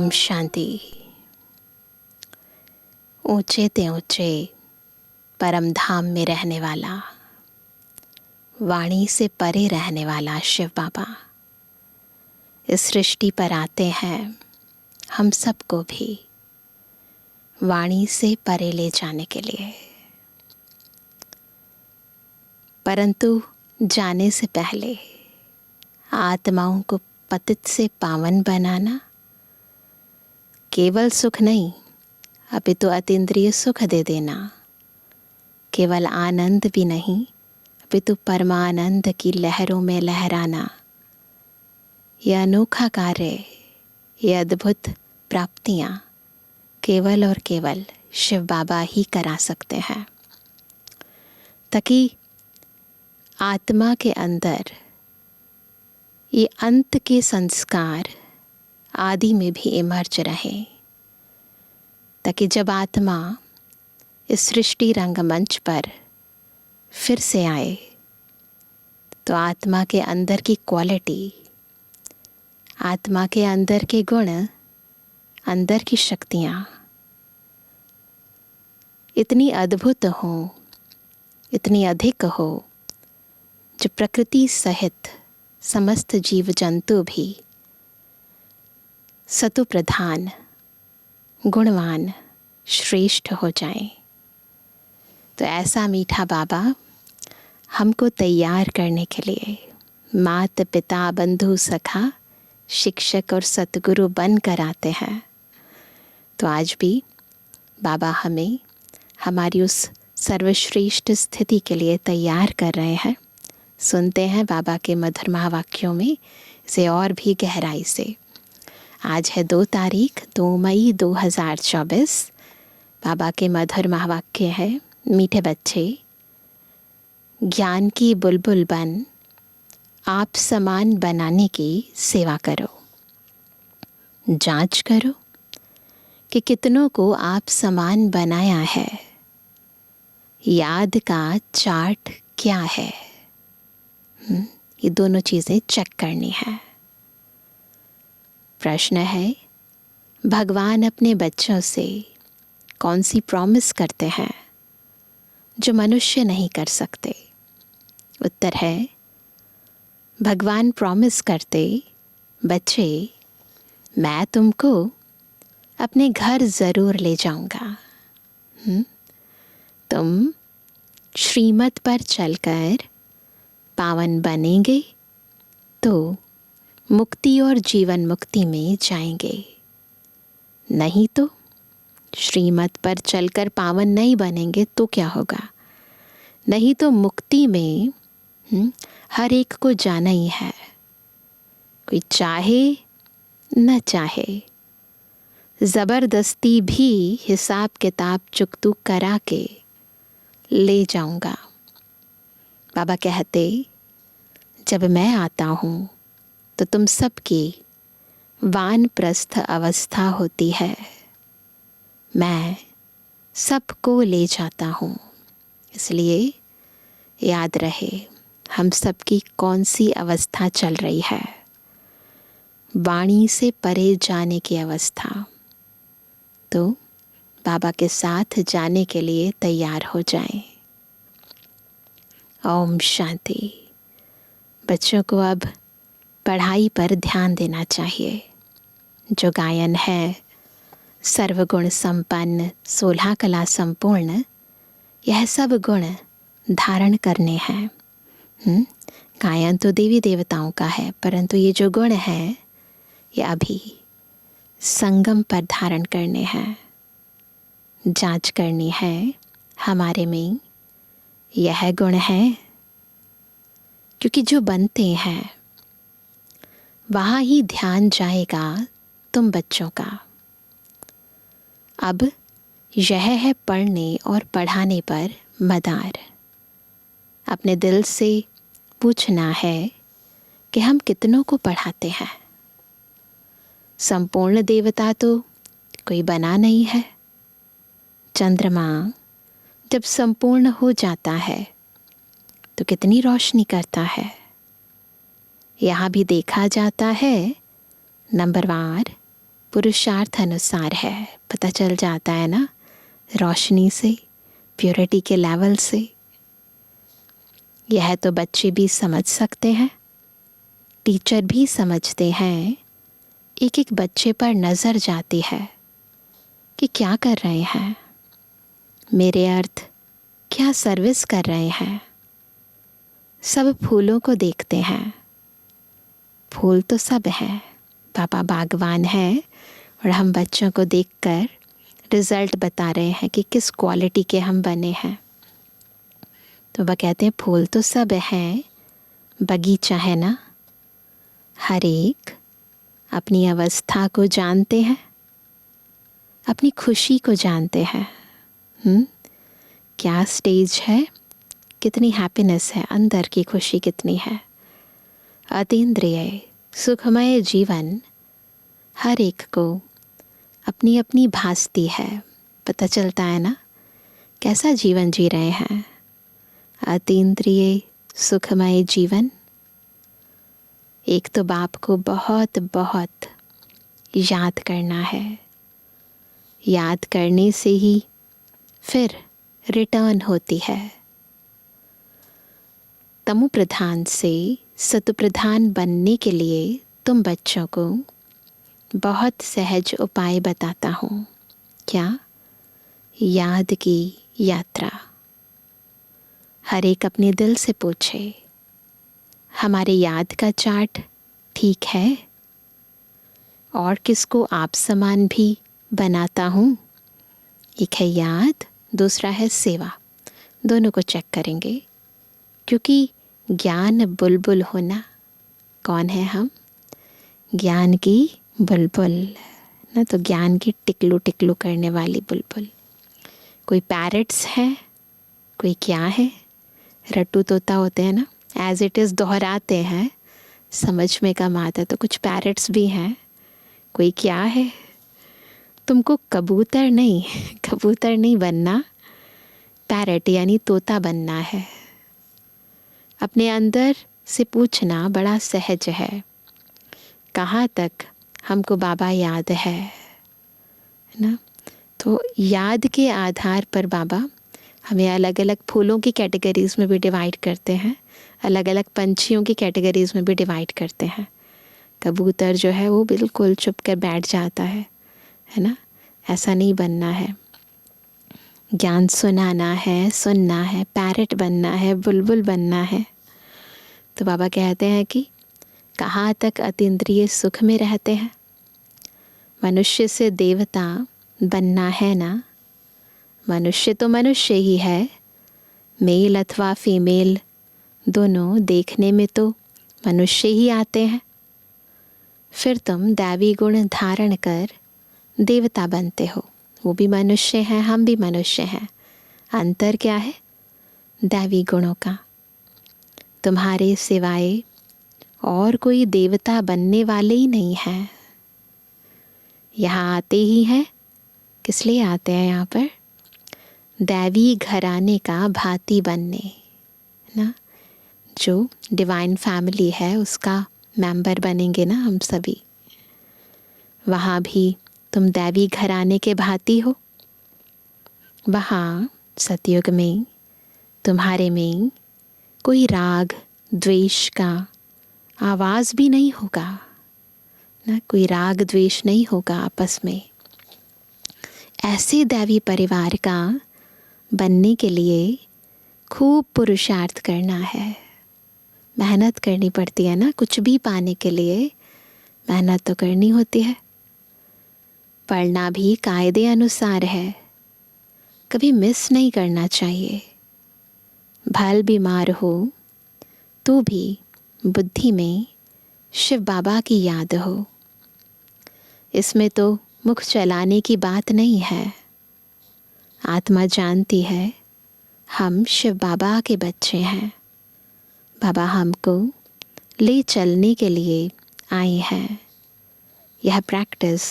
ओम शांति। ऊंचे ते ऊंचे परम धाम में रहने वाला, वाणी से परे रहने वाला शिव बाबा इस सृष्टि पर आते हैं हम सबको भी वाणी से परे ले जाने के लिए। परंतु जाने से पहले आत्माओं को पतित से पावन बनाना केवल सुख नहीं, अपितु अतीन्द्रिय सुख दे देना, केवल आनंद भी नहीं अपितु परमानंद की लहरों में लहराना, यह अनोखा कार्य, यह अद्भुत प्राप्तियां केवल और केवल शिव बाबा ही करा सकते हैं, ताकि आत्मा के अंदर ये अंत के संस्कार आदि में भी इमर्ज रहे, ताकि जब आत्मा इस सृष्टि रंगमंच पर फिर से आए तो आत्मा के अंदर की क्वालिटी, आत्मा के अंदर के गुण, अंदर की शक्तियाँ इतनी अद्भुत हो, इतनी अधिक हो, जो प्रकृति सहित समस्त जीव जंतु भी सतु प्रधान, गुणवान, श्रेष्ठ हो जाएं। तो ऐसा मीठा बाबा हमको तैयार करने के लिए माता पिता बंधु सखा शिक्षक और सतगुरु बन कर आते हैं। तो आज भी बाबा हमें हमारी उस सर्वश्रेष्ठ स्थिति के लिए तैयार कर रहे हैं। सुनते हैं बाबा के मधुर महावाक्यों में इसे और भी गहराई से। आज है 2 तारीख 2 मई 2024। बाबा के मधुर महावाक्य है, मीठे बच्चे ज्ञान की बुलबुल बन आप समान बनाने की सेवा करो। जांच करो कि कितनों को आप समान बनाया है। याद का चार्ट क्या है? ये दोनों चीज़ें चेक करनी है। प्रश्न है, भगवान अपने बच्चों से कौन सी प्रॉमिस करते हैं जो मनुष्य नहीं कर सकते? उत्तर है, भगवान प्रॉमिस करते, बच्चे मैं तुमको अपने घर ज़रूर ले जाऊंगा। तुम श्रीमत पर चलकर पावन बनेंगे तो मुक्ति और जीवन मुक्ति में जाएंगे, नहीं तो श्रीमत पर चलकर पावन नहीं बनेंगे तो क्या होगा? नहीं तो मुक्ति में हर एक को जाना ही है, कोई चाहे न चाहे, ज़बरदस्ती भी हिसाब किताब चुकतू करा के ले जाऊंगा। बाबा कहते, जब मैं आता हूँ तो तुम सबकी वानप्रस्थ अवस्था होती है, मैं सबको ले जाता हूँ। इसलिए याद रहे हम सबकी कौन सी अवस्था चल रही है, वाणी से परे जाने की अवस्था। तो बाबा के साथ जाने के लिए तैयार हो जाएं। ओम शांति। बच्चों को अब पढ़ाई पर ध्यान देना चाहिए। जो गायन है, सर्वगुण संपन्न 16 कला संपूर्ण, यह सब गुण धारण करने हैं। गायन तो देवी देवताओं का है, परंतु ये जो गुण है ये अभी संगम पर धारण करने हैं। जांच करनी है हमारे में यह गुण है, क्योंकि जो बनते हैं वहाँ ही ध्यान जाएगा तुम बच्चों का। अब यह है पढ़ने और पढ़ाने पर मदार। अपने दिल से पूछना है कि हम कितनों को पढ़ाते हैं। संपूर्ण देवता तो कोई बना नहीं है। चंद्रमा जब संपूर्ण हो जाता है तो कितनी रोशनी करता है। यहाँ भी देखा जाता है नंबरवार पुरुषार्थ अनुसार है, पता चल जाता है ना, रोशनी से, प्योरिटी के लेवल से। यह तो बच्चे भी समझ सकते हैं, टीचर भी समझते हैं। एक एक बच्चे पर नज़र जाती है कि क्या कर रहे हैं, मेरे अर्थ क्या सर्विस कर रहे हैं। सब फूलों को देखते हैं, फूल तो सब हैं, पापा बागवान हैं और हम बच्चों को देखकर रिज़ल्ट बता रहे हैं कि किस क्वालिटी के हम बने हैं। तो वह कहते हैं फूल तो सब हैं, बगीचा है ना, हर एक अपनी अवस्था को जानते हैं, अपनी खुशी को जानते हैं। क्या स्टेज है, कितनी हैप्पीनेस है, अंदर की खुशी कितनी है। अतीन्द्रिय सुखमय जीवन हर एक को अपनी अपनी भासती है, पता चलता है ना कैसा जीवन जी रहे हैं। अतीन्द्रिय सुखमय जीवन। एक तो बाप को बहुत बहुत याद करना है, याद करने से ही फिर रिटर्न होती है। तमो प्रधान से सतो प्रधान बनने के लिए तुम बच्चों को बहुत सहज उपाय बताता हूँ। क्या? याद की यात्रा। हर एक अपने दिल से पूछे, हमारे याद का चार्ट ठीक है? और किसको आप समान भी बनाता हूँ? एक है याद, दूसरा है सेवा। दोनों को चेक करेंगे, क्योंकि ज्ञान बुलबुल होना। कौन है हम? ज्ञान की बुलबुल ना, तो ज्ञान की टिकलू टिकलू करने वाली बुलबुल। कोई पैरट्स है, कोई क्या है, रट्टू तोता होते हैं ना, एज इट इज़ दोहराते हैं, समझ में कम आता। तो कुछ पैरट्स भी हैं। कोई क्या है? तुमको कबूतर नहीं बनना, पैरट यानी तोता बनना है। अपने अंदर से पूछना बड़ा सहज है, कहाँ तक हमको बाबा याद है ना। तो याद के आधार पर बाबा हमें अलग अलग फूलों की कैटेगरीज़ में भी डिवाइड करते हैं, अलग अलग पंछियों की कैटेगरीज़ में भी डिवाइड करते हैं। कबूतर जो है वो बिल्कुल चुप कर बैठ जाता है ना, ऐसा नहीं बनना है। ज्ञान सुनाना है, पैरट बनना है, बुलबुल बनना है। तो बाबा कहते हैं कि कहाँ तक अतीन्द्रिय सुख में रहते हैं। मनुष्य से देवता बनना है ना। मनुष्य तो मनुष्य ही है, मेल अथवा फीमेल दोनों देखने में तो मनुष्य ही आते हैं। फिर तुम दैवी गुण धारण कर देवता बनते हो। वो भी मनुष्य हैं, हम भी मनुष्य हैं। अंतर क्या है? दैवी गुणों का। तुम्हारे सिवाय और कोई देवता बनने वाले ही नहीं है। यहाँ आते ही हैं, किस लिए आते हैं यहाँ पर? दैवी घराने का भांति बनने ना। जो डिवाइन फैमिली है उसका मेंबर बनेंगे ना हम सभी। वहाँ भी तुम दैवी घराने के भांति हो। वहाँ सतयुग में तुम्हारे में कोई राग द्वेष का आवाज़ भी नहीं होगा ना, कोई राग द्वेष नहीं होगा आपस में। ऐसे दैवी परिवार का बनने के लिए खूब पुरुषार्थ करना है, मेहनत करनी पड़ती है ना। कुछ भी पाने के लिए मेहनत तो करनी होती है। पढ़ना भी कायदे अनुसार है, कभी मिस नहीं करना चाहिए। भल बीमार हो तो भी बुद्धि में शिव बाबा की याद हो। इसमें तो मुख चलाने की बात नहीं है। आत्मा जानती है हम शिव बाबा के बच्चे हैं। बाबा हमको ले चलने के लिए आए हैं। यह प्रैक्टिस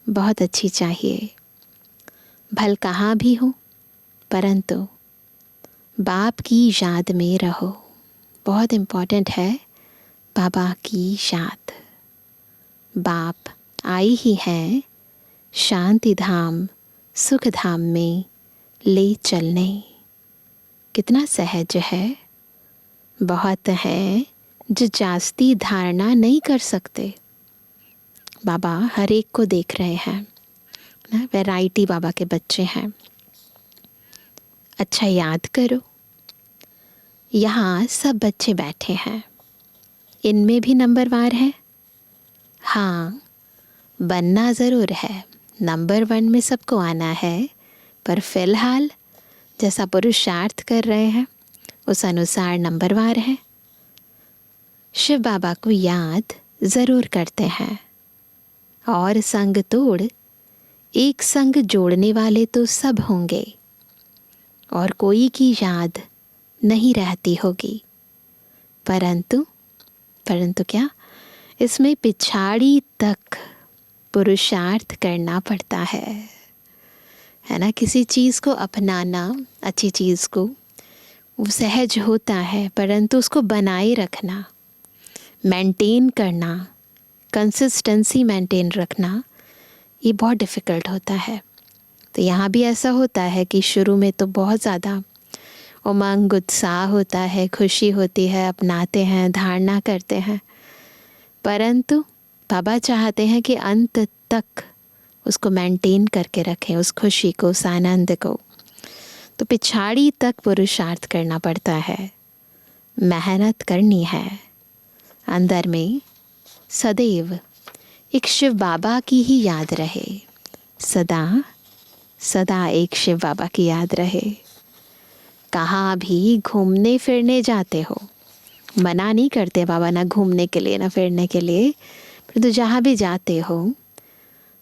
बहुत अच्छी चाहिए। भल कहाँ भी हो, परंतु बाप की याद में रहो। बहुत इम्पॉर्टेंट है बाबा की याद। बाप आई ही हैं शांति धाम सुख धाम में ले चलने। कितना सहज है। बहुत हैं जो जास्ती धारणा नहीं कर सकते। बाबा हर एक को देख रहे हैं ना, वैरायटी बाबा के बच्चे हैं। अच्छा याद करो, यहाँ सब बच्चे बैठे हैं, इनमें भी नंबरवार है। हाँ, बनना ज़रूर है, नंबर 1 में सबको आना है, पर फिलहाल जैसा पुरुषार्थ कर रहे हैं उस अनुसार नंबरवार है। शिव बाबा को याद ज़रूर करते हैं, और संग तोड़ एक संग जोड़ने वाले तो सब होंगे, और कोई की याद नहीं रहती होगी। परंतु क्या, इसमें पिछाड़ी तक पुरुषार्थ करना पड़ता है ना। किसी चीज़ को अपनाना, अच्छी चीज़ को, वो सहज होता है, परंतु उसको बनाए रखना, मेंटेन करना, कंसिस्टेंसी मेंटेन रखना, ये बहुत डिफ़िकल्ट होता है। तो यहाँ भी ऐसा होता है कि शुरू में तो बहुत ज़्यादा उमंग उत्साह होता है, खुशी होती है, अपनाते हैं, धारणा करते हैं, परंतु बाबा चाहते हैं कि अंत तक उसको मेंटेन करके रखें, उस खुशी को, उस आनंद को। तो पिछाड़ी तक पुरुषार्थ करना पड़ता है, मेहनत करनी है। अंदर में सदैव एक शिव बाबा की ही याद रहे, सदा सदा एक शिव बाबा की याद रहे। कहाँ भी घूमने फिरने जाते हो, मना नहीं करते बाबा ना घूमने के लिए ना फिरने के लिए, परंतु जहाँ भी जाते हो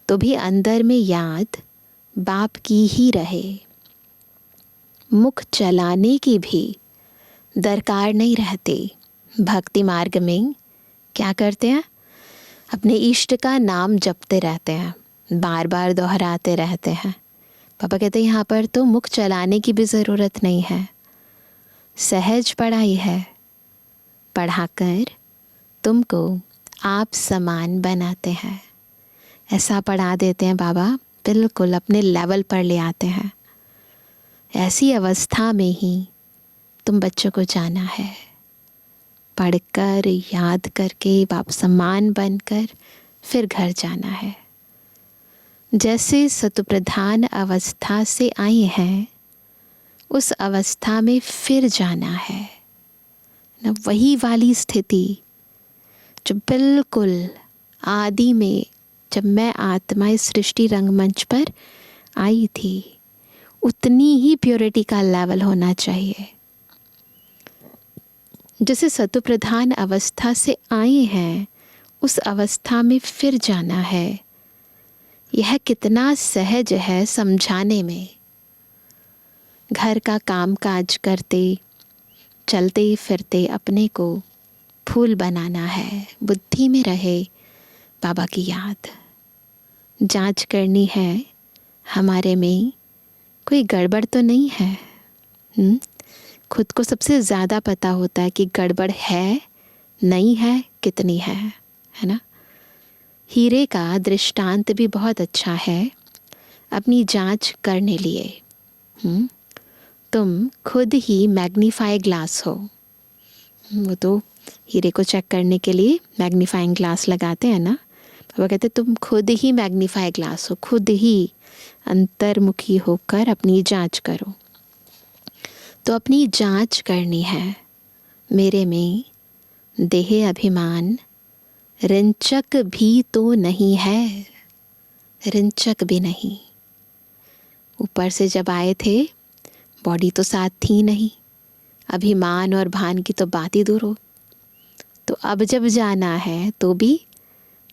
तो भी अंदर में याद बाप की ही रहे। मुख चलाने की भी दरकार नहीं रहती। भक्ति मार्ग में क्या करते हैं, अपने इष्ट का नाम जपते रहते हैं, बार बार दोहराते रहते हैं। पापा कहते हैं यहाँ पर तो मुख चलाने की भी ज़रूरत नहीं है, सहज पढ़ाई है, पढ़ाकर तुमको आप समान बनाते हैं। ऐसा पढ़ा देते हैं बाबा, बिल्कुल अपने लेवल पर ले आते हैं। ऐसी अवस्था में ही तुम बच्चों को जाना है, पढ़कर याद करके बाप समान बनकर फिर घर जाना है। जैसे सतप्रधान अवस्था से आए हैं, उस अवस्था में फिर जाना है ना, वही वाली स्थिति जो बिल्कुल आदि में जब मैं आत्मा इस सृष्टि रंगमंच पर आई थी, उतनी ही प्योरिटी का लेवल होना चाहिए। जैसे सतप्रधान अवस्था से आए हैं, उस अवस्था में फिर जाना है। यह कितना सहज है समझाने में। घर का काम काज करते चलते फिरते अपने को फूल बनाना है, बुद्धि में रहे बाबा की याद। जांच करनी है हमारे में कोई गड़बड़ तो नहीं है। खुद को सबसे ज़्यादा पता होता है कि गड़बड़ है नहीं है, कितनी है ना। हीरे का दृष्टांत भी बहुत अच्छा है अपनी जांच करने लिए। तुम खुद ही मैग्नीफाई ग्लास हो। वो तो हीरे को चेक करने के लिए मैग्नीफाइंग ग्लास लगाते हैं ना, वो कहते तुम खुद ही मैग्नीफाई ग्लास हो, खुद ही अंतर्मुखी होकर अपनी जांच करो। तो अपनी जांच करनी है। मेरे में देह अभिमान रिंचक भी तो नहीं है, रिंचक भी नहीं। ऊपर से जब आए थे बॉडी तो साथ थी नहीं, अभिमान और भान की तो बात ही दूर हो। तो अब जब जाना है तो भी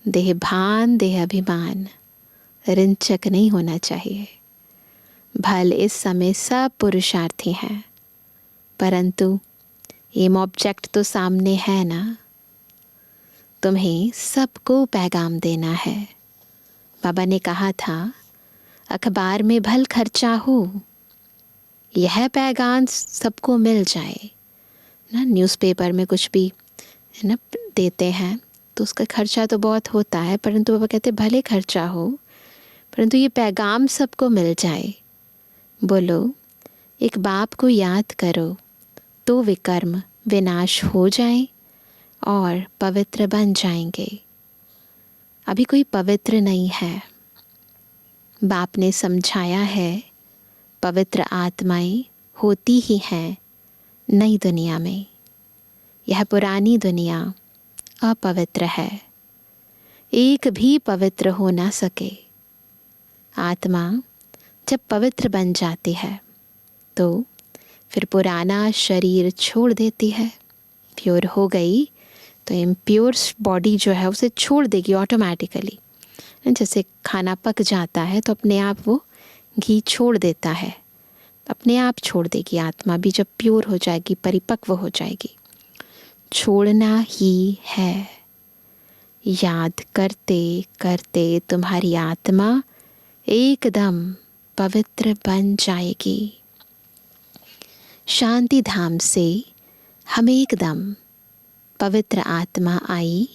देह भान देह अभिमान रिंचक नहीं होना चाहिए। भले इस समय सब पुरुषार्थी हैं, परंतु एम ऑब्जेक्ट तो सामने है ना। तुम्हें सबको पैगाम देना है। बाबा ने कहा था अखबार में भल खर्चा हो, यह पैगाम सबको मिल जाए ना। न्यूज़पेपर में कुछ भी है ना देते हैं, तो उसका खर्चा तो बहुत होता है, परंतु पापा कहते भले खर्चा हो, परंतु ये पैगाम सबको मिल जाए। बोलो, एक बाप को याद करो तो विकर्म विनाश हो जाए और पवित्र बन जाएंगे। अभी कोई पवित्र नहीं है। बाप ने समझाया है, पवित्र आत्माएं होती ही हैं नई दुनिया में। यह पुरानी दुनिया अपवित्र है, एक भी पवित्र हो ना सके। आत्मा जब पवित्र बन जाती है तो फिर पुराना शरीर छोड़ देती है। प्योर हो गई तो इम्प्योर बॉडी जो है उसे छोड़ देगी ऑटोमेटिकली। जैसे खाना पक जाता है तो अपने आप वो घी छोड़ देता है, अपने आप छोड़ देगी। आत्मा भी जब प्योर हो जाएगी, परिपक्व हो जाएगी, छोड़ना ही है। याद करते करते तुम्हारी आत्मा एकदम पवित्र बन जाएगी। शांति धाम से हम एकदम पवित्र आत्मा आई,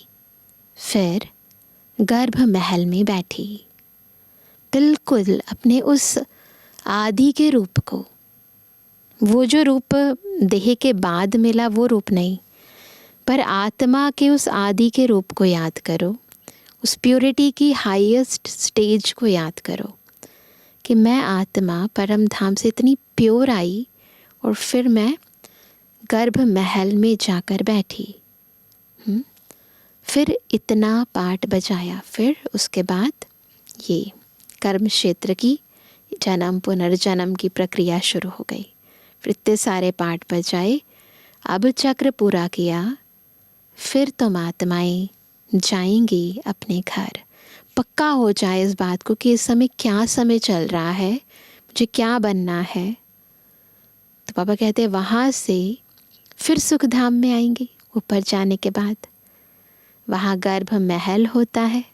फिर गर्भ महल में बैठी, बिल्कुल अपने उस आदि के रूप को, वो जो रूप देह के बाद मिला वो रूप नहीं, पर आत्मा के उस आदि के रूप को याद करो, उस प्योरिटी की हाईएस्ट स्टेज को याद करो कि मैं आत्मा परम धाम से इतनी प्योर आई और फिर मैं गर्भ महल में जाकर बैठी। फिर इतना पाठ बजाया, फिर उसके बाद ये कर्म क्षेत्र की जन्म पुनर्जन्म की प्रक्रिया शुरू हो गई। फिर इतने सारे पाठ बजाए, अब चक्र पूरा किया, फिर तुम आत्माएं जाएंगी अपने घर। पक्का हो जाए इस बात को कि इस समय क्या समय चल रहा है, मुझे क्या बनना है। तो पापा कहते हैं वहाँ से फिर सुखधाम में आएंगे। ऊपर जाने के बाद वहाँ गर्भ महल होता है,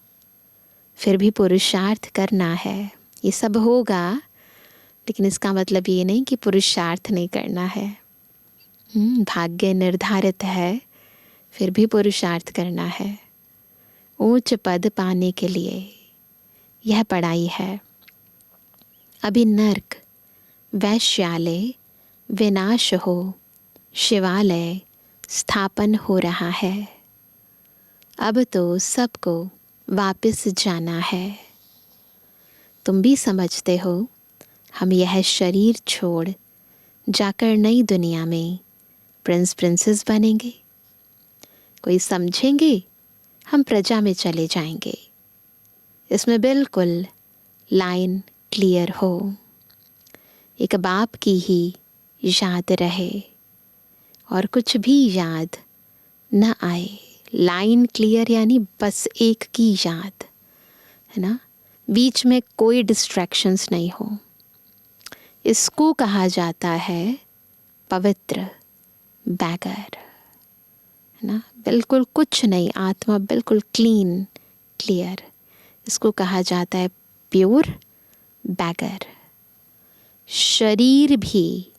फिर भी पुरुषार्थ करना है। ये सब होगा, लेकिन इसका मतलब ये नहीं कि पुरुषार्थ नहीं करना है। भाग्य निर्धारित है, फिर भी पुरुषार्थ करना है। ऊंच पद पाने के लिए यह पढ़ाई है। अभी नर्क वैश्यालय विनाश हो, शिवालय स्थापन हो रहा है। अब तो सबको वापस जाना है। तुम भी समझते हो हम यह शरीर छोड़ जाकर नई दुनिया में प्रिंस प्रिंसेस बनेंगे। कोई समझेंगे हम प्रजा में चले जाएंगे। इसमें बिल्कुल लाइन क्लियर हो, एक बाप की ही याद रहे और कुछ भी याद न आए। लाइन क्लियर यानी बस एक की याद, है ना, बीच में कोई डिस्ट्रैक्शंस नहीं हो। इसको कहा जाता है पवित्र बैगर, है ना, बिल्कुल कुछ नहीं, आत्मा बिल्कुल क्लीन क्लियर। इसको कहा जाता है प्योर बैगर। शरीर भी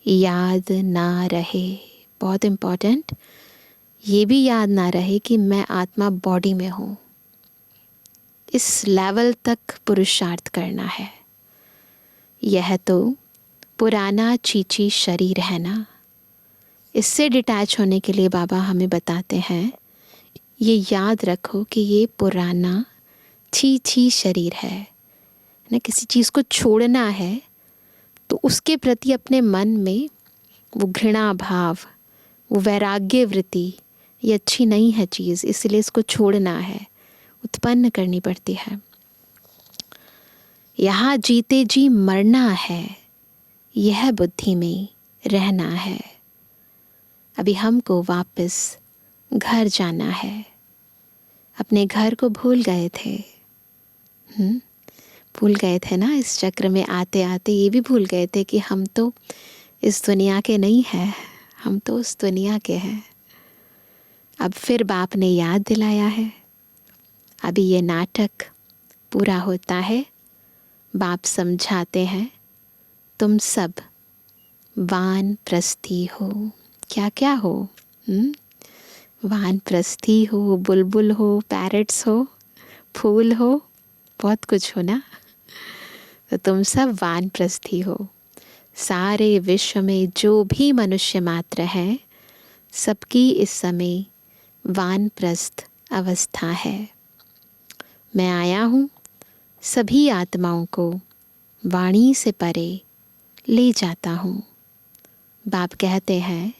याद ना रहे, बहुत इम्पॉर्टेंट, ये भी याद ना रहे कि मैं आत्मा बॉडी में हूँ। इस लेवल तक पुरुषार्थ करना है। यह तो पुराना चीची शरीर है ना, इससे डिटैच होने के लिए बाबा हमें बताते हैं, ये याद रखो कि ये पुराना छी शरीर है ना। किसी चीज़ को छोड़ना है तो उसके प्रति अपने मन में वो घृणा भाव, वो वैराग्य वृत्ति, ये अच्छी नहीं है चीज़, इसलिए इसको छोड़ना है, उत्पन्न करनी पड़ती है। यहाँ जीते जी मरना है, यह बुद्धि में रहना है। अभी हमको वापस घर जाना है। अपने घर को भूल गए थे, भूल गए थे ना। इस चक्र में आते आते ये भी भूल गए थे कि हम तो इस दुनिया के नहीं हैं, हम तो उस दुनिया के हैं। अब फिर बाप ने याद दिलाया है। अभी ये नाटक पूरा होता है। बाप समझाते हैं तुम सब वानप्रस्थी हो। क्या क्या हो? वानप्रस्थी हो, बुलबुल हो, पैरट्स हो, फूल हो, बहुत कुछ हो ना। तो तुम सब वानप्रस्थी हो। सारे विश्व में जो भी मनुष्य मात्र है, सबकी इस समय वानप्रस्थ अवस्था है। मैं आया हूँ सभी आत्माओं को वाणी से परे ले जाता हूँ। बाप कहते हैं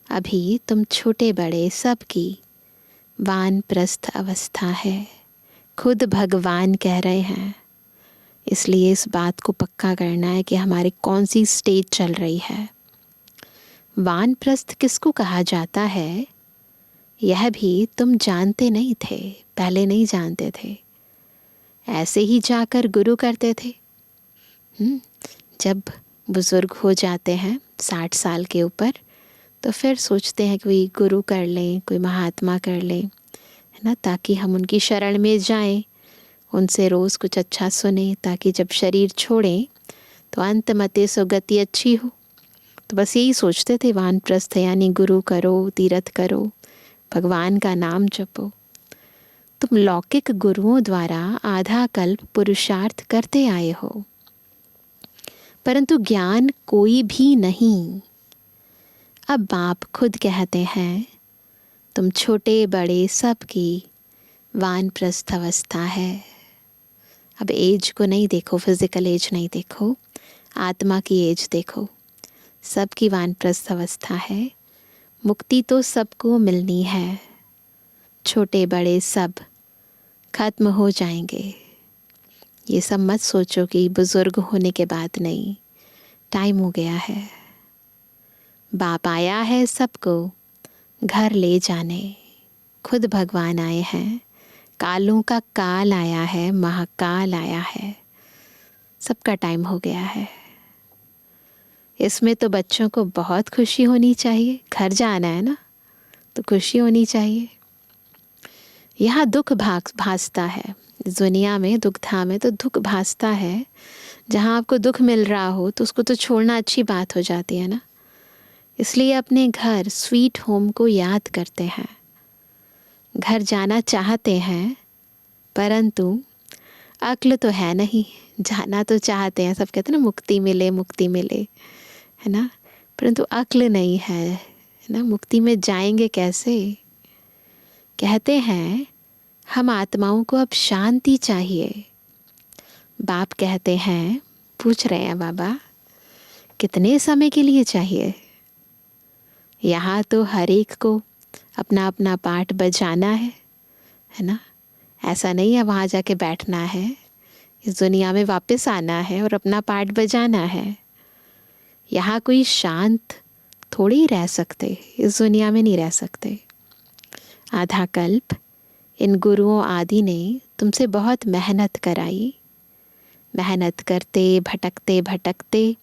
अभी तुम छोटे बड़े सबकी वानप्रस्थ अवस्था है। खुद भगवान कह रहे हैं, इसलिए इस बात को पक्का करना है कि हमारी कौन सी स्टेज चल रही है। वानप्रस्थ किसको कहा जाता है, यह भी तुम जानते नहीं थे, पहले नहीं जानते थे। ऐसे ही जाकर गुरु करते थे। जब बुज़ुर्ग हो जाते हैं 60 साल के ऊपर, तो फिर सोचते हैं कि कोई गुरु कर लें, कोई महात्मा कर लें, है ना, ताकि हम उनकी शरण में जाएं, उनसे रोज़ कुछ अच्छा सुने, ताकि जब शरीर छोड़ें तो अंत मते सो गति अच्छी हो। तो बस यही सोचते थे, वानप्रस्थ यानी गुरु करो, तीर्थ करो, भगवान का नाम जपो। तुम लौकिक गुरुओं द्वारा आधा कल्प पुरुषार्थ करते आए हो, परंतु ज्ञान कोई भी नहीं। अब बाप खुद कहते हैं तुम छोटे बड़े सबकी वानप्रस्थ अवस्था है। अब एज को नहीं देखो, फिजिकल एज नहीं देखो, आत्मा की एज देखो। सबकी वानप्रस्थ अवस्था है। मुक्ति तो सबको मिलनी है। छोटे बड़े सब खत्म हो जाएंगे। ये सब मत सोचो कि बुजुर्ग होने के बाद नहीं, टाइम हो गया है। बाप आया है सबको घर ले जाने। खुद भगवान आए हैं। कालों का काल आया है, महाकाल आया है। सबका टाइम हो गया है। इसमें तो बच्चों को बहुत खुशी होनी चाहिए। घर जाना है ना, तो खुशी होनी चाहिए। यहाँ दुख भासता है, दुनिया में दुख धाम है तो दुख भासता है। जहाँ आपको दुख मिल रहा हो तो उसको तो छोड़ना अच्छी बात हो जाती है ना। इसलिए अपने घर स्वीट होम को याद करते हैं। घर जाना चाहते हैं, परंतु अक्ल तो है नहीं। जाना तो चाहते हैं, सब कहते हैं ना मुक्ति मिले मुक्ति मिले, है ना, परंतु अक्ल नहीं है ना। मुक्ति में जाएंगे कैसे। कहते हैं हम आत्माओं को अब शांति चाहिए। बाप कहते हैं, पूछ रहे हैं बाबा कितने समय के लिए चाहिए। यहाँ तो हर एक को अपना अपना पाठ बजाना है ना। ऐसा नहीं है वहाँ जाके बैठना है। इस दुनिया में वापस आना है और अपना पाठ बजाना है। यहाँ कोई शांत थोड़ी रह सकते, इस दुनिया में नहीं रह सकते। आधा कल्प इन गुरुओं आदि ने तुमसे बहुत मेहनत कराई। मेहनत करते भटकते भटकते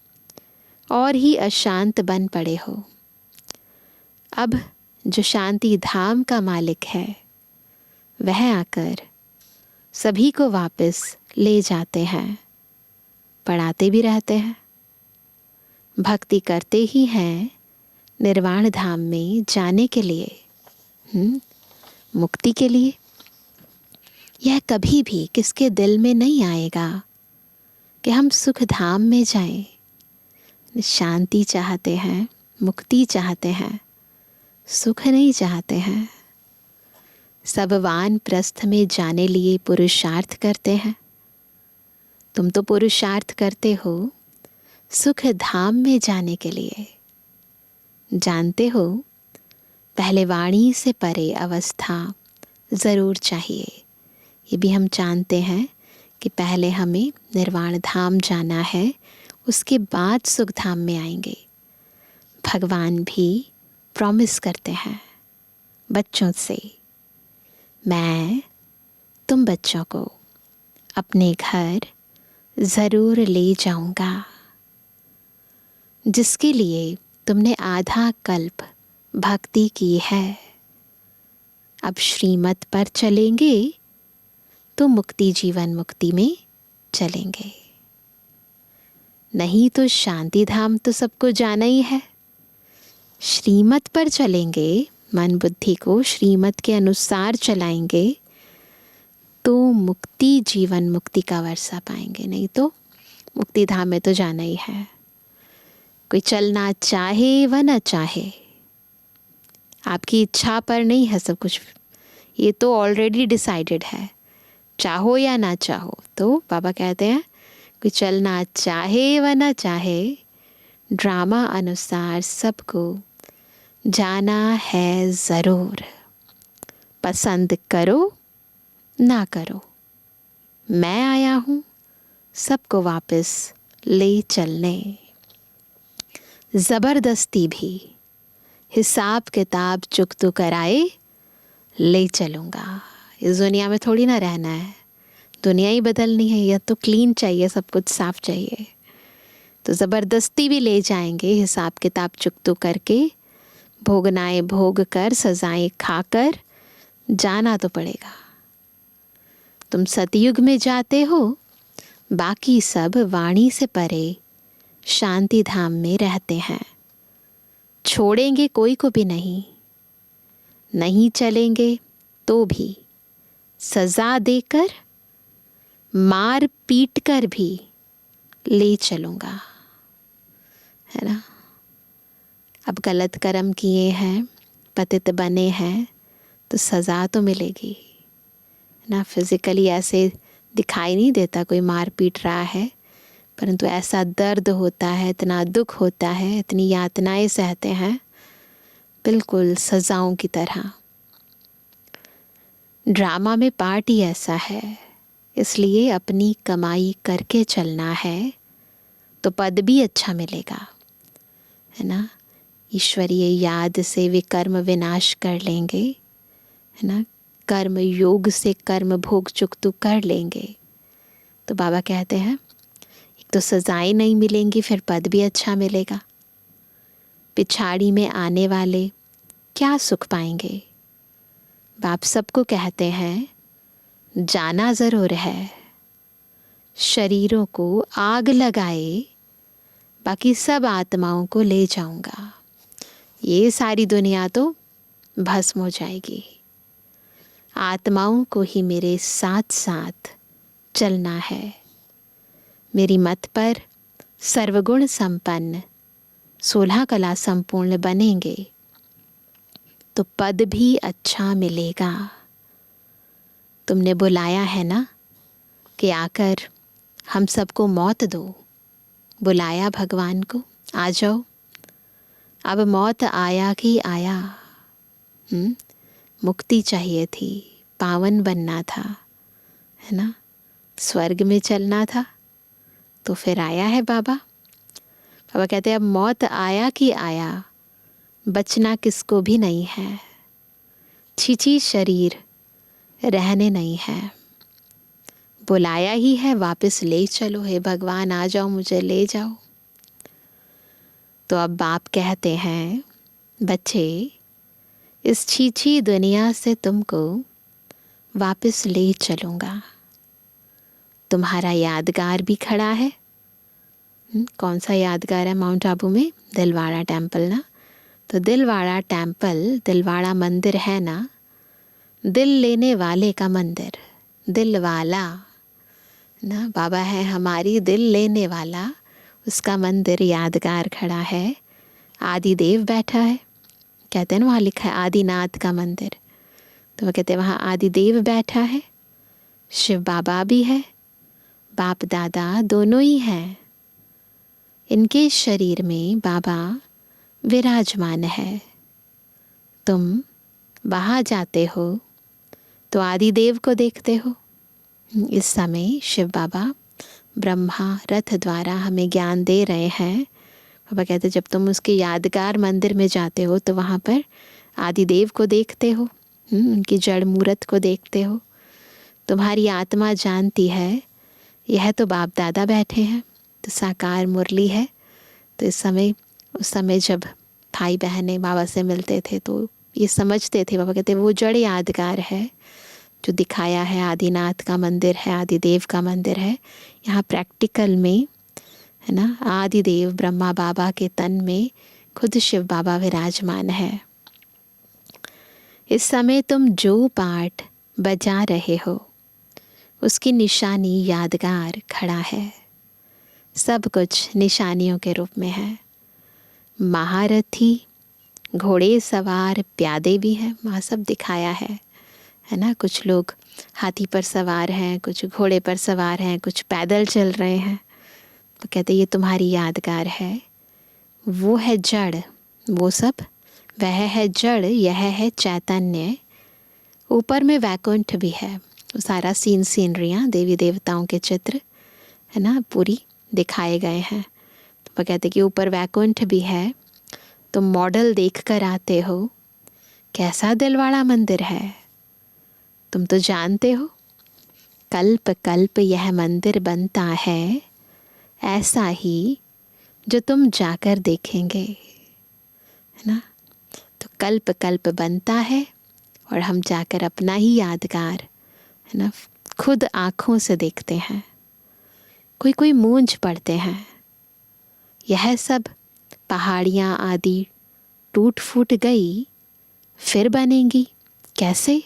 और ही अशांत बन पड़े हो। अब जो शांति धाम का मालिक है, वह आकर सभी को वापस ले जाते हैं, पढ़ाते भी रहते हैं। भक्ति करते ही हैं निर्वाण धाम में जाने के लिए, मुक्ति के लिए। यह कभी भी किसके दिल में नहीं आएगा कि हम सुख धाम में जाएं। शांति चाहते हैं, मुक्ति चाहते हैं, सुख नहीं चाहते हैं। सब वानप्रस्थ में जाने लिए पुरुषार्थ करते हैं। तुम तो पुरुषार्थ करते हो सुख धाम में जाने के लिए। जानते हो पहले वाणी से परे अवस्था ज़रूर चाहिए। ये भी हम जानते हैं कि पहले हमें निर्वाण धाम जाना है, उसके बाद सुख धाम में आएंगे। भगवान भी प्रॉमिस करते हैं बच्चों से, मैं तुम बच्चों को अपने घर ज़रूर ले जाऊंगा। जिसके लिए तुमने आधा कल्प भक्ति की है, अब श्रीमत पर चलेंगे तो मुक्ति जीवन मुक्ति में चलेंगे। नहीं तो शांति धाम तो सबको जाना ही है। श्रीमत पर चलेंगे मन बुद्धि को श्रीमत के अनुसार चलाएंगे तो मुक्ति, जीवन मुक्ति का वर्षा पाएंगे। नहीं तो मुक्ति धाम में तो जाना ही है। कोई चलना चाहे व न चाहे, आपकी इच्छा पर नहीं है सब कुछ, ये तो ऑलरेडी डिसाइडेड है। चाहो या ना चाहो, तो बाबा कहते हैं कोई चलना चाहे व न चाहे, ड्रामा अनुसार सबको जाना है ज़रूर। पसंद करो ना करो, मैं आया हूँ सबको वापस ले चलने। ज़बरदस्ती भी हिसाब किताब चुकतू कराए ले चलूँगा। इस दुनिया में थोड़ी ना रहना है, दुनिया ही बदलनी है। या तो क्लीन चाहिए, सब कुछ साफ चाहिए, तो ज़बरदस्ती भी ले जाएंगे। हिसाब किताब चुकतू करके, भोगनाए भोग कर, सजाएं खाकर जाना तो पड़ेगा। तुम सतयुग में जाते हो, बाकी सब वाणी से परे शांति धाम में रहते हैं। छोड़ेंगे कोई को भी नहीं, नहीं चलेंगे तो भी सजा देकर, मार पीट कर भी ले चलूँगा, है ना। अब गलत कर्म किए हैं, पतित बने हैं, तो सज़ा तो मिलेगी ना। फिज़िकली ऐसे दिखाई नहीं देता कोई मार पीट रहा है, परंतु ऐसा दर्द होता है, इतना दुख होता है, इतनी यातनाएं सहते हैं, बिल्कुल सज़ाओं की तरह। ड्रामा में पार्ट ही ऐसा है, इसलिए अपनी कमाई करके चलना है तो पद भी अच्छा मिलेगा, है ना। ईश्वरीय याद से वे कर्म विनाश कर लेंगे, है ना। कर्म योग से कर्म भोग चुकतू कर लेंगे तो बाबा कहते हैं एक तो सजाएं नहीं मिलेंगी, फिर पद भी अच्छा मिलेगा। पिछाड़ी में आने वाले क्या सुख पाएंगे। बाप सबको कहते हैं जाना ज़रूर है, शरीरों को आग लगाए, बाकी सब आत्माओं को ले जाऊंगा। ये सारी दुनिया तो भस्म हो जाएगी, आत्माओं को ही मेरे साथ साथ चलना है। मेरी मत पर सर्वगुण संपन्न 16 कला संपूर्ण बनेंगे तो पद भी अच्छा मिलेगा। तुमने बुलाया है ना कि आकर हम सबको मौत दो, बुलाया भगवान को, आ जाओ। अब मौत आया कि आया, मुक्ति चाहिए थी, पावन बनना था, है ना, स्वर्ग में चलना था, तो फिर आया है बाबा। बाबा कहते हैं अब मौत आया कि आया, बचना किसको भी नहीं है। छीछी शरीर रहने नहीं है, बुलाया ही है वापस ले चलो। हे भगवान आ जाओ, मुझे ले जाओ। तो अब बाप कहते हैं बच्चे, इस छीछी दुनिया से तुमको वापस ले चलूँगा। तुम्हारा यादगार भी खड़ा है। कौन सा यादगार है? माउंट आबू में दिलवाड़ा टेम्पल ना। तो दिलवाड़ा टेम्पल, दिलवाड़ा मंदिर है ना, दिल लेने वाले का मंदिर, दिल वाला ना बाबा है हमारी, दिल लेने वाला, उसका मंदिर यादगार खड़ा है। आदि देव बैठा है, कहते हैं ना, वहाँ लिखा है आदिनाथ का मंदिर, तो वो कहते हैं वहाँ आदि देव बैठा है, शिव बाबा भी है, बाप दादा दोनों ही हैं। इनके शरीर में बाबा विराजमान है। तुम वहाँ जाते हो तो आदि देव को देखते हो। इस समय शिव बाबा ब्रह्मा रथ द्वारा हमें ज्ञान दे रहे हैं। बाबा कहते जब तुम उसके यादगार मंदिर में जाते हो तो वहाँ पर आदि देव को देखते हो, उनकी जड़ मूर्त को देखते हो। तुम्हारी आत्मा जानती है यह तो बाप दादा बैठे हैं, तो साकार मुरली है। तो इस समय, उस समय जब भाई बहनें बाबा से मिलते थे तो ये समझते थे, बाबा कहते वो जड़ यादगार है जो दिखाया है, आदिनाथ का मंदिर है, आदिदेव का मंदिर है। यहाँ प्रैक्टिकल में, है ना, आदिदेव ब्रह्मा बाबा के तन में खुद शिव बाबा विराजमान है। इस समय तुम जो पाठ बजा रहे हो उसकी निशानी यादगार खड़ा है। सब कुछ निशानियों के रूप में है। महारथी, घोड़े सवार, प्यादे भी हैं, वहाँ सब दिखाया है ना। कुछ लोग हाथी पर सवार हैं, कुछ घोड़े पर सवार हैं, कुछ पैदल चल रहे हैं। तो कहते ये तुम्हारी यादगार है। वो है जड़, वो सब वह है जड़, यह है चैतन्य। ऊपर में वैकुंठ भी है। सारा सीनरियाँ, देवी देवताओं के चित्र है ना, पूरी दिखाए गए हैं। तो वो कहते कि ऊपर वैकुंठ भी है। तुम मॉडल देख कर आते हो, कैसा दिलवाड़ा मंदिर है। तुम तो जानते हो कल्प कल्प यह मंदिर बनता है, ऐसा ही जो तुम जाकर देखेंगे, है ना। तो कल्प कल्प बनता है और हम जाकर अपना ही यादगार, है ना, खुद आँखों से देखते हैं। कोई कोई मूंझ पड़ते हैं, यह सब पहाड़ियाँ आदि टूट फूट गई फिर बनेंगी कैसे।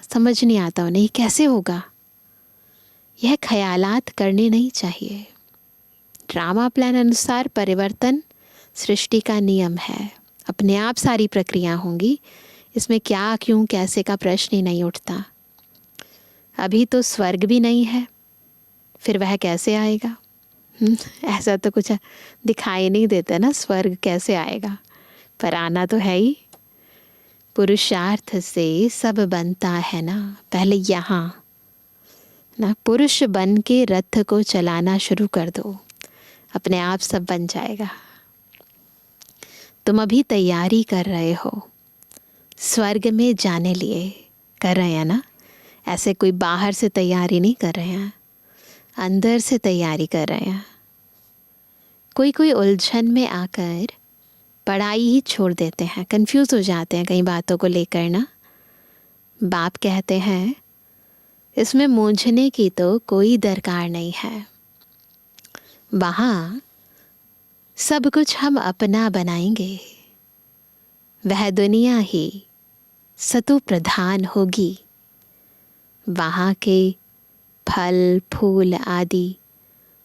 समझ नहीं आता उन्हें कैसे होगा। यह ख्यालात करने नहीं चाहिए। ड्रामा प्लान अनुसार परिवर्तन सृष्टि का नियम है। अपने आप सारी प्रक्रिया होंगी, इसमें क्या क्यों कैसे का प्रश्न ही नहीं उठता। अभी तो स्वर्ग भी नहीं है, फिर वह कैसे आएगा। ऐसा तो कुछ दिखाई नहीं देता ना, स्वर्ग कैसे आएगा, पर आना तो है ही। पुरुषार्थ से सब बनता है ना, पहले यहाँ ना पुरुष बन के रथ को चलाना शुरू कर दो, अपने आप सब बन जाएगा। तुम अभी तैयारी कर रहे हो स्वर्ग में जाने लिए, कर रहे हैं ना। ऐसे कोई बाहर से तैयारी नहीं कर रहे हैं, अंदर से तैयारी कर रहे हैं। कोई कोई उलझन में आकर पढ़ाई ही छोड़ देते हैं, कंफ्यूज हो जाते हैं कई बातों को लेकर ना। बाप कहते हैं इसमें मूंझने की तो कोई दरकार नहीं है। वहाँ सब कुछ हम अपना बनाएंगे, वह दुनिया ही सतु प्रधान होगी। वहाँ के फल फूल आदि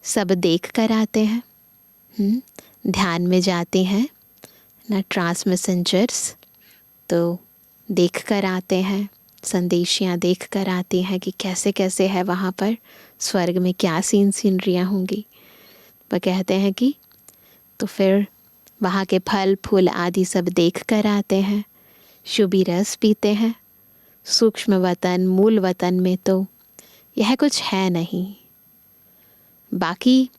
सब देख कर आते हैं। ध्यान में जाते हैं ना ट्रांस मैसेंजर्स, तो देख कर आते हैं, संदेशियाँ देख कर आती हैं कि कैसे कैसे है वहाँ पर स्वर्ग में, क्या सीनरियाँ होंगी। वह कहते हैं कि तो फिर वहाँ के फल फूल आदि सब देख कर आते हैं, शुभी रस पीते हैं। सूक्ष्म वतन मूल वतन में तो यह कुछ है नहीं, बाकी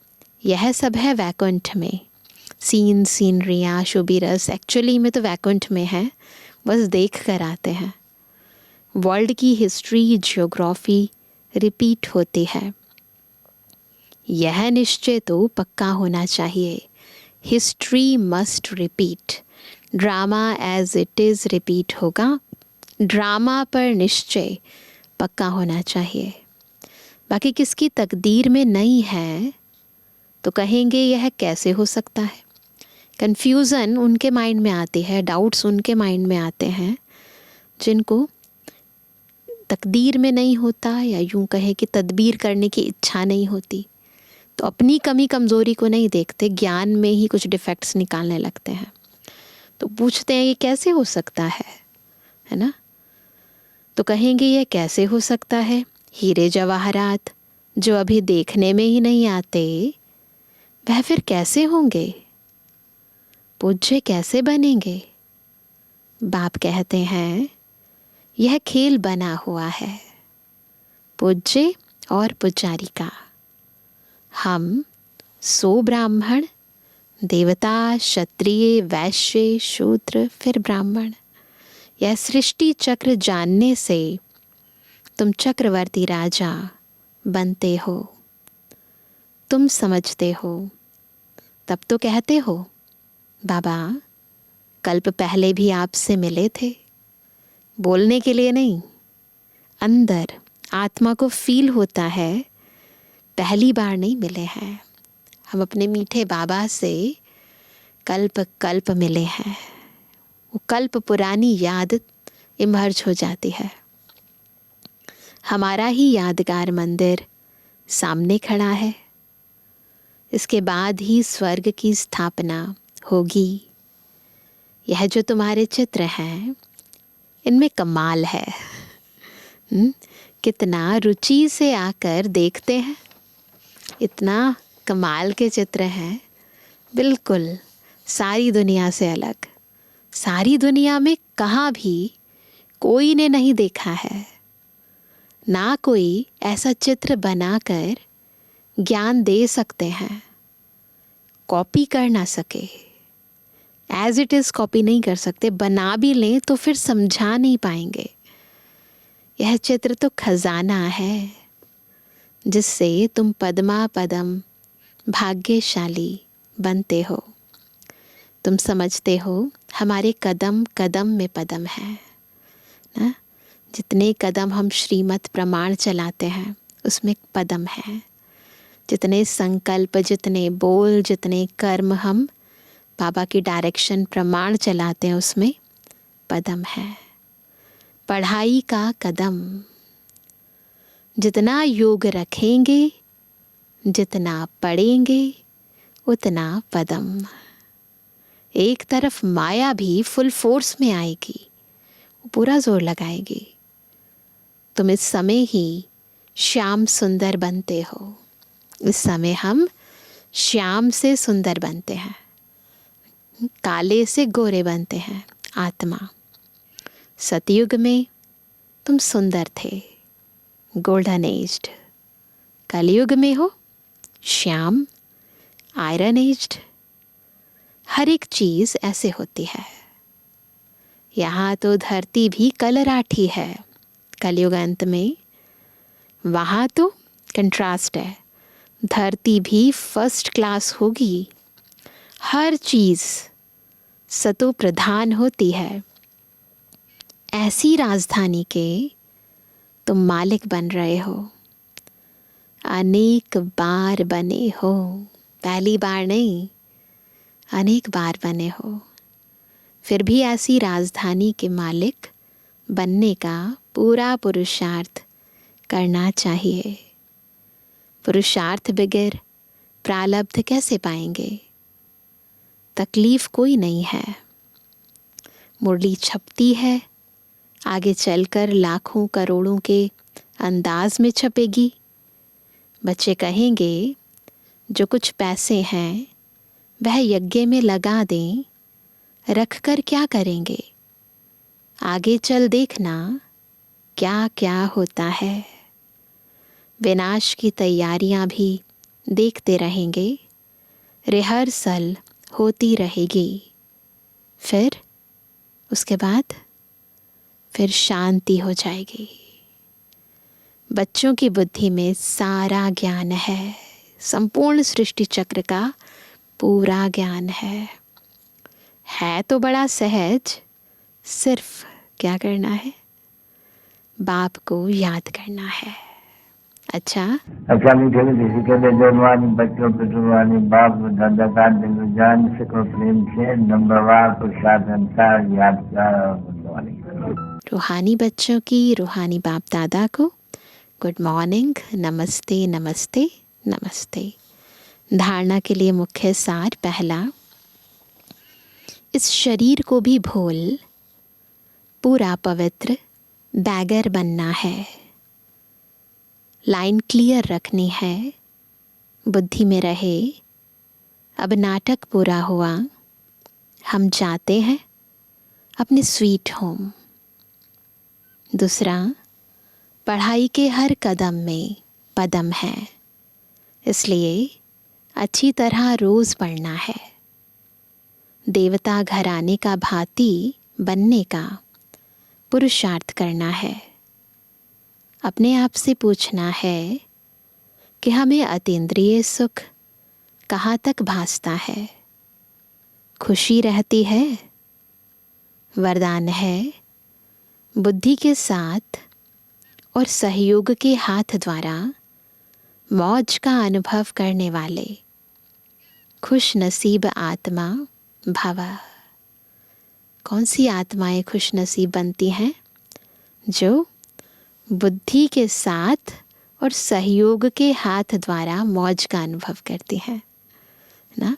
यह सब है वैकुंठ में। सीनरियाँ शुभी रस एक्चुअली में तो वैकुंठ में है, बस देख कर आते हैं। वर्ल्ड की हिस्ट्री ज्योग्राफी रिपीट होती है, यह निश्चय तो पक्का होना चाहिए। History must repeat, drama as it is repeat होगा। ड्रामा पर निश्चय पक्का होना चाहिए। बाकी किसकी तकदीर में नहीं है तो कहेंगे यह कैसे हो सकता है। कन्फ्यूज़न उनके माइंड में आती है, डाउट्स उनके माइंड में आते हैं जिनको तकदीर में नहीं होता, या यूं कहे कि तदबीर करने की इच्छा नहीं होती। तो अपनी कमी कमज़ोरी को नहीं देखते, ज्ञान में ही कुछ डिफेक्ट्स निकालने लगते हैं। तो पूछते हैं ये कैसे हो सकता है ना। तो कहेंगे ये कैसे हो सकता है, हीरे जवाहरात जो अभी देखने में ही नहीं आते वह फिर कैसे होंगे, पूज्य कैसे बनेंगे। बाप कहते हैं यह खेल बना हुआ है पूज्य और पुजारी का। हम 100 ब्राह्मण, देवता, क्षत्रिय, वैश्य, शूद्र, फिर ब्राह्मण। यह सृष्टि चक्र जानने से तुम चक्रवर्ती राजा बनते हो। तुम समझते हो, तब तो कहते हो बाबा कल्प पहले भी आपसे मिले थे, बोलने के लिए नहीं, अंदर आत्मा को फील होता है पहली बार नहीं मिले हैं। हम अपने मीठे बाबा से कल्प कल्प मिले हैं। वो कल्प पुरानी याद इमर्ज हो जाती है। हमारा ही यादगार मंदिर सामने खड़ा है। इसके बाद ही स्वर्ग की स्थापना होगी। यह जो तुम्हारे चित्र हैं, इनमें कमाल है। कितना रुचि से आकर देखते हैं, इतना कमाल के चित्र हैं, बिल्कुल सारी दुनिया से अलग। सारी दुनिया में कहाँ भी कोई ने नहीं देखा है, ना कोई ऐसा चित्र बनाकर ज्ञान दे सकते हैं। कॉपी कर ना सके, एज इट इज़ कॉपी नहीं कर सकते, बना भी लें तो फिर समझा नहीं पाएंगे। यह चित्र तो खजाना है जिससे तुम पद्मा पदम भाग्यशाली बनते हो। तुम समझते हो हमारे कदम कदम में पदम है ना। जितने कदम हम श्रीमत प्रमाण चलाते हैं उसमें पदम है। जितने संकल्प, जितने बोल, जितने कर्म हम बाबा की डायरेक्शन प्रमाण चलाते हैं उसमें पदम है। पढ़ाई का कदम, जितना योग रखेंगे, जितना पढ़ेंगे, उतना पदम। एक तरफ माया भी फुल फोर्स में आएगी, पूरा जोर लगाएगी। तुम इस समय ही श्याम सुंदर बनते हो। इस समय हम श्याम से सुंदर बनते हैं, काले से गोरे बनते हैं। आत्मा सतयुग में तुम सुंदर थे, गोल्डन एज्ड। कलयुग में हो श्याम, आयरन एज्ड। हर एक चीज़ ऐसे होती है। यहाँ तो धरती भी कलराठी है कलयुग अंत में, वहाँ तो कंट्रास्ट है। धरती भी फर्स्ट क्लास होगी, हर चीज़ सतो प्रधान होती है। ऐसी राजधानी के तुम मालिक बन रहे हो। अनेक बार बने हो, पहली बार नहीं, अनेक बार बने हो। फिर भी ऐसी राजधानी के मालिक बनने का पूरा पुरुषार्थ करना चाहिए। पुरुषार्थ बगैर प्रारब्ध कैसे पाएंगे? तकलीफ कोई नहीं है। मुरली छपती है, आगे चलकर लाखों करोड़ों के अंदाज में छपेगी। बच्चे कहेंगे जो कुछ पैसे हैं वह यज्ञ में लगा दें, रख कर क्या करेंगे? आगे चल देखना क्या क्या होता है। विनाश की तैयारियां भी देखते रहेंगे, रिहर्सल होती रहेगी। फिर उसके बाद फिर शांति हो जाएगी। बच्चों की बुद्धि में सारा ज्ञान है, संपूर्ण सृष्टि चक्र का पूरा ज्ञान है तो बड़ा सहज। सिर्फ क्या करना है? बाप को याद करना है। अच्छा मीठे मीठे के बेजवानी बच्चों पे जुबानी बाप दादा का दिल जान सको प्रेम से नंबरवार प्रसाद अनुसार याद कर। रूहानी बच्चों की रूहानी बाप दादा को गुड मॉर्निंग, नमस्ते नमस्ते नमस्ते। धारणा के लिए मुख्य सार पहला, इस शरीर को भी भूल पूरा पवित्र बैगर बनना है। लाइन क्लियर रखनी है, बुद्धि में रहे अब नाटक पूरा हुआ, हम जाते हैं अपने स्वीट होम। दूसरा, पढ़ाई के हर कदम में पदम है, इसलिए अच्छी तरह रोज़ पढ़ना है। देवता घराने का भांति बनने का पुरुषार्थ करना है। अपने आप से पूछना है कि हमें अतीन्द्रिय सुख कहाँ तक भासता है? खुशी रहती है? वरदान है बुद्धि के साथ और सहयोग के हाथ द्वारा मौज का अनुभव करने वाले खुश नसीब आत्मा भव। कौन सी आत्माएं खुश नसीब बनती हैं? जो बुद्धि के साथ और सहयोग के हाथ द्वारा मौज का अनुभव करती हैं ना।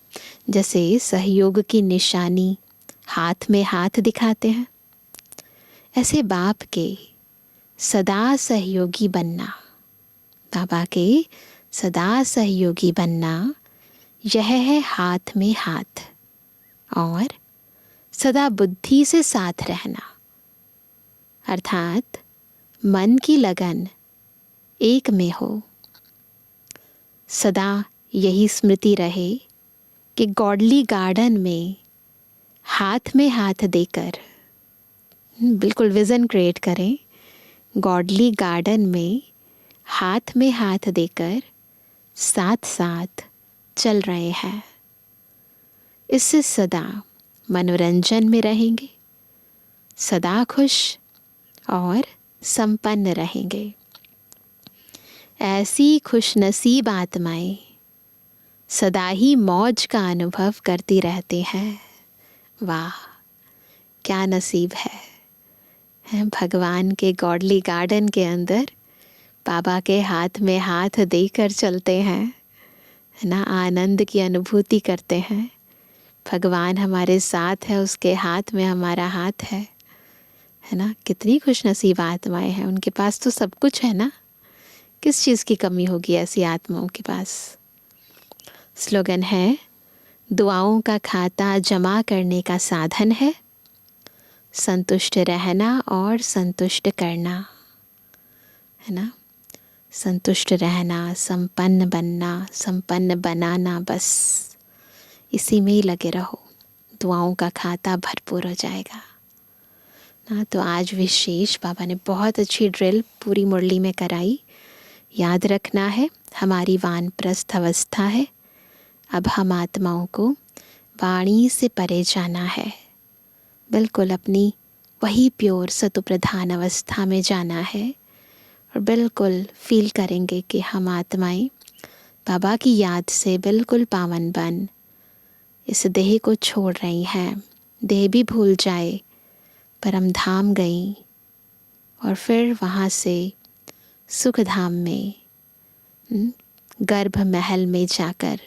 जैसे सहयोग की निशानी हाथ में हाथ दिखाते हैं, ऐसे बाप के सदा सहयोगी बनना, बाबा के सदा सहयोगी बनना, यह है हाथ में हाथ। और सदा बुद्धि से साथ रहना, अर्थात मन की लगन एक में हो। सदा यही स्मृति रहे कि गॉडली गार्डन में हाथ देकर, बिल्कुल विज़न क्रिएट करें, गॉडली गार्डन में हाथ देकर साथ साथ चल रहे हैं। इससे सदा मनोरंजन में रहेंगे, सदा खुश और संपन्न रहेंगे। ऐसी खुशनसीब आत्माएं सदा ही मौज का अनुभव करती रहती हैं। वाह, क्या नसीब है भगवान के गॉडली गार्डन के अंदर बाबा के हाथ में हाथ देकर चलते हैं, है ना। आनंद की अनुभूति करते हैं। भगवान हमारे साथ है, उसके हाथ में हमारा हाथ है ना। कितनी खुशनसीब आत्माएं हैं, उनके पास तो सब कुछ है ना। किस चीज़ की कमी होगी ऐसी आत्माओं के पास। स्लोगन है, दुआओं का खाता जमा करने का साधन है, संतुष्ट रहना और संतुष्ट करना, है ना। संतुष्ट रहना, संपन्न बनना, संपन्न बनाना, बस इसी में ही लगे रहो, दुआओं का खाता भरपूर हो जाएगा ना। तो आज विशेष बाबा ने बहुत अच्छी ड्रिल पूरी मुरली में कराई। याद रखना है, हमारी वानप्रस्थ अवस्था है, अब हम आत्माओं को वाणी से परे जाना है, बिल्कुल अपनी वही प्योर सतोप्रधान अवस्था में जाना है। और बिल्कुल फील करेंगे कि हम आत्माएं बाबा की याद से बिल्कुल पावन बन इस देह को छोड़ रही हैं। देह भी भूल जाए, परम धाम गई और फिर वहाँ से सुख धाम में, गर्भ महल में जाकर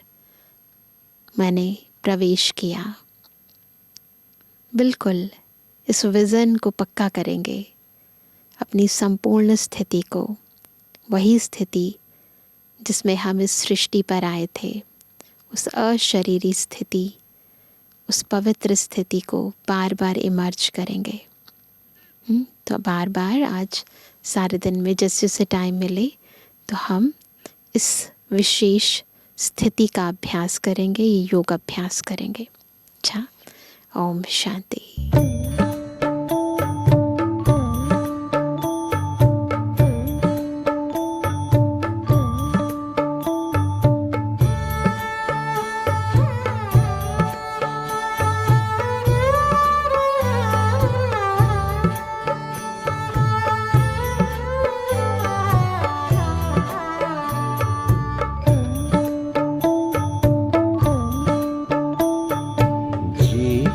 मैंने प्रवेश किया। बिल्कुल इस विज़न को पक्का करेंगे, अपनी संपूर्ण स्थिति को, वही स्थिति जिसमें हम इस सृष्टि पर आए थे, उस अशरीरी स्थिति, उस पवित्र स्थिति को बार बार इमर्ज करेंगे। तो बार बार आज सारे दिन में जैसे जैसे टाइम मिले तो हम इस विशेष स्थिति का अभ्यास करेंगे, ये योग अभ्यास करेंगे। अच्छा, ओम शांति।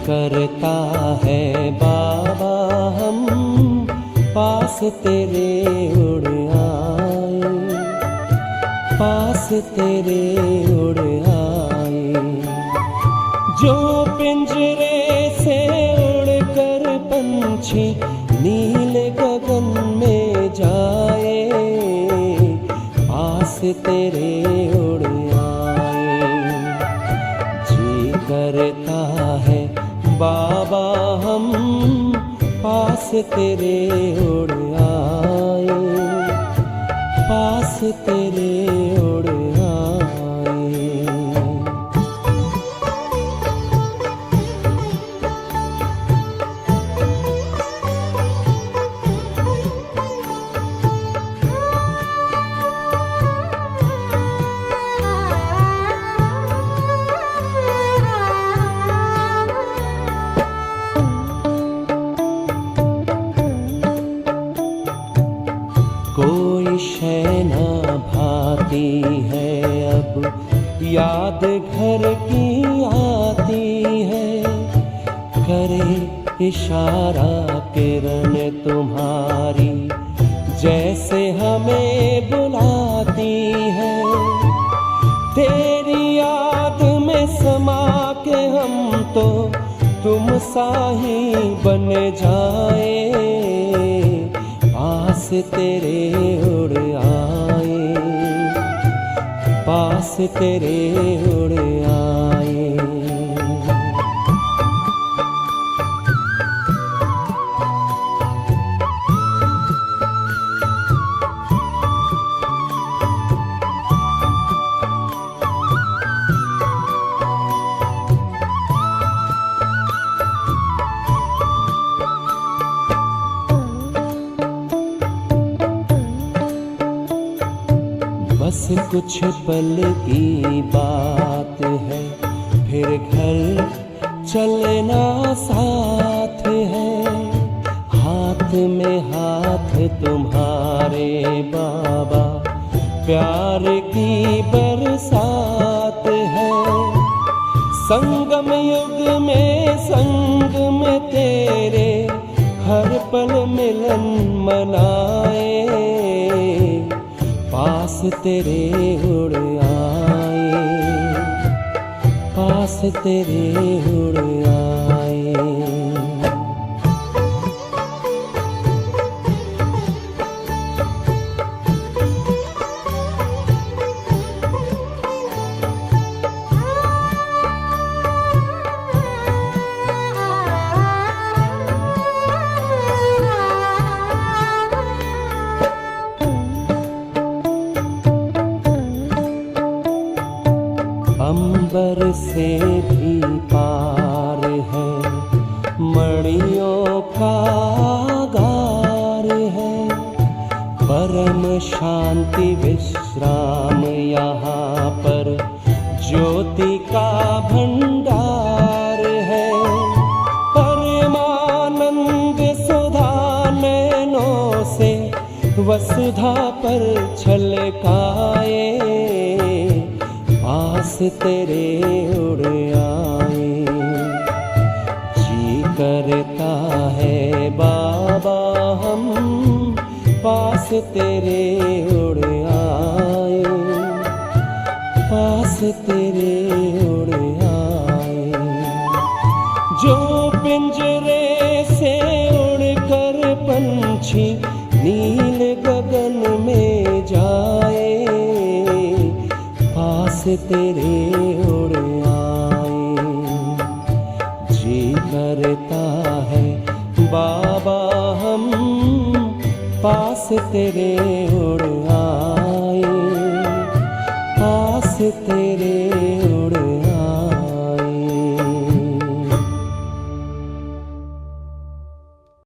करता है बाबा हम पास तेरे उड़ आए, पास तेरे उड़ आए। जो पिंजरे से उड़कर पंछी नीले गगन में जाए, पास तेरे उड़ आए। जी करता है बाबा हम पास तेरे उड़ आए, पास तेरे उड़ आए। कोई शय ना भाती है अब याद घर की आती है, करे इशारा किरण तुम्हारी जैसे हमें बुलाती है। तेरी याद में समा के हम तो तुम सा ही बन जाए, पास तेरे उड़ आए, पास तेरे उड़ आए। बस कुछ पल की बात है, फिर घर चलना साथ है। हाथ में हाथ तुम्हारे बाबा, प्यार की बरसात है। संगम युग में संग में तेरे हर पल मिलन मनाए, पास तेरे उड़ आए, पास तेरे उड़ आए। अंबर से भी पार है, मणियों का गार है। परम शांति विश्राम यहाँ पर, ज्योति का भंडार है। परमानंद सुधा नैनों से वसुधा पर छलकाए, पास तेरे उड़ आए। जी करता है बाबा हम पास तेरे उड़ आए, पास तेरे उड़ आए। जो पिंजरे से उड़कर पंछी नील गगन में जाए, पास तेरे उड़ आए। जी करता है बाबा हम पास तेरे उड़ आए, पास तेरे